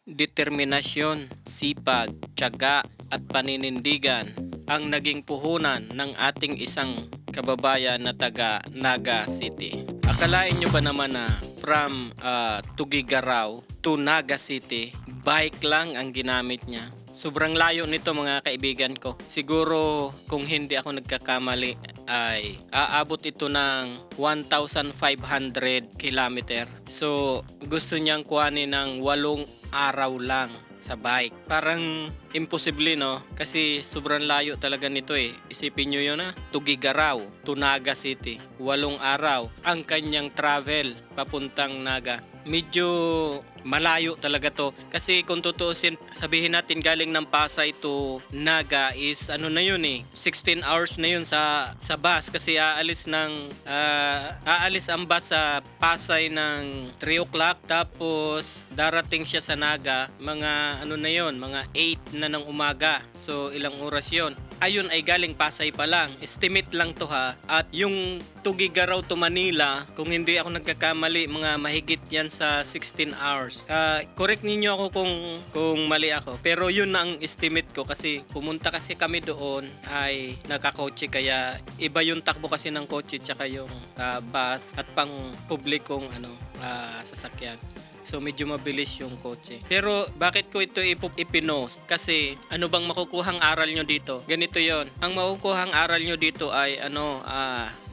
Determinasyon, sipag, tiyaga at paninindigan ang naging puhunan ng ating isang kababayan na taga Naga City. Akalain nyo ba naman na from Tugigaraw to Naga City, bike lang ang ginamit niya? Sobrang layo nito mga kaibigan ko. Siguro kung hindi ako nagkakamali ay aabot ito ng 1,500 kilometer. So gusto niyang kuhanin ng 8 araw lang sa bike. Parang imposible, no? Kasi sobrang layo talaga nito eh. Isipin nyo yun, Tugigaraw to Naga City. 8 araw ang kanyang travel papuntang Naga. Medyo malayo talaga to. Kasi kung tutuusin, sabihin natin galing ng Pasay to Naga is ano na yun eh. 16 hours na yun sa bus. Kasi aalis ang bus sa Pasay ng 3 o'clock. Tapos darating siya sa Naga mga ano na yun, mga 8 na ng umaga. So ilang oras yun. Ayun ay galing Pasay pa lang. Estimate lang to ha. At yung Tugigaraw to Manila, kung hindi ako nagkakamali, mga mahigit yan sa 16 hours. Correct ninyo ako kung mali ako. Pero yun na ang estimate ko kasi pumunta kasi kami doon ay nakakotse kaya iba yung takbo kasi ng kotse tsaka yung bus at pang publikong sasakyan. So medyo mabilis yung kotse. Pero bakit ko ito ipinost? Kasi ano bang makukuhang aral nyo dito? Ganito yon. Ang makukuhang aral nyo dito ay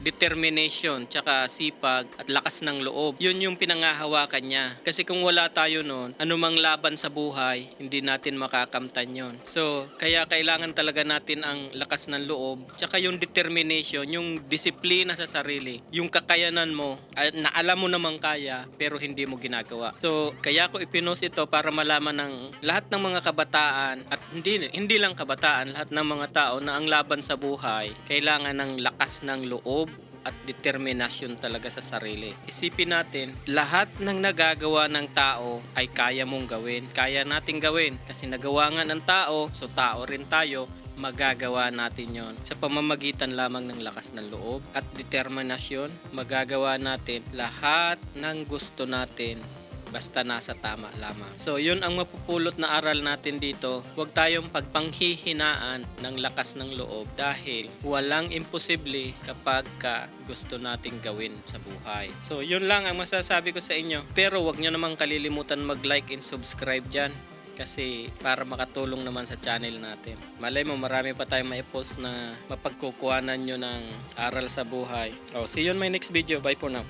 determination, tsaka sipag at lakas ng loob. Yun yung pinangahawakan niya. Kasi kung wala tayo nun, anumang laban sa buhay, hindi natin makakamtan yon. So, kaya kailangan talaga natin ang lakas ng loob, tsaka yung determination, yung disiplina sa sarili, yung kakayanan mo, na alam mo namang kaya, pero hindi mo ginagawa. So, kaya ko ipinost ito para malaman ng lahat ng mga kabataan, at hindi lang kabataan, lahat ng mga tao na ang laban sa buhay, kailangan ng lakas ng loob at determinasyon talaga sa sarili. Isipin natin, lahat ng nagagawa ng tao ay kaya mong gawin. Kaya nating gawin kasi nagawa nga ng tao, so tao rin tayo, magagawa natin yon. Sa pamamagitan lamang ng lakas ng loob at determinasyon, magagawa natin lahat ng gusto natin basta nasa tama lamang. So, yun ang mapupulot na aral natin dito. Huwag tayong pagpanghihinaan ng lakas ng loob dahil walang imposible kapag gusto nating gawin sa buhay. So, yun lang ang masasabi ko sa inyo. Pero huwag nyo namang kalilimutan mag-like and subscribe dyan kasi para makatulong naman sa channel natin. Malay mo, marami pa tayong mai-post na mapagkukuhanan nyo ng aral sa buhay. See you on my next video. Bye for now.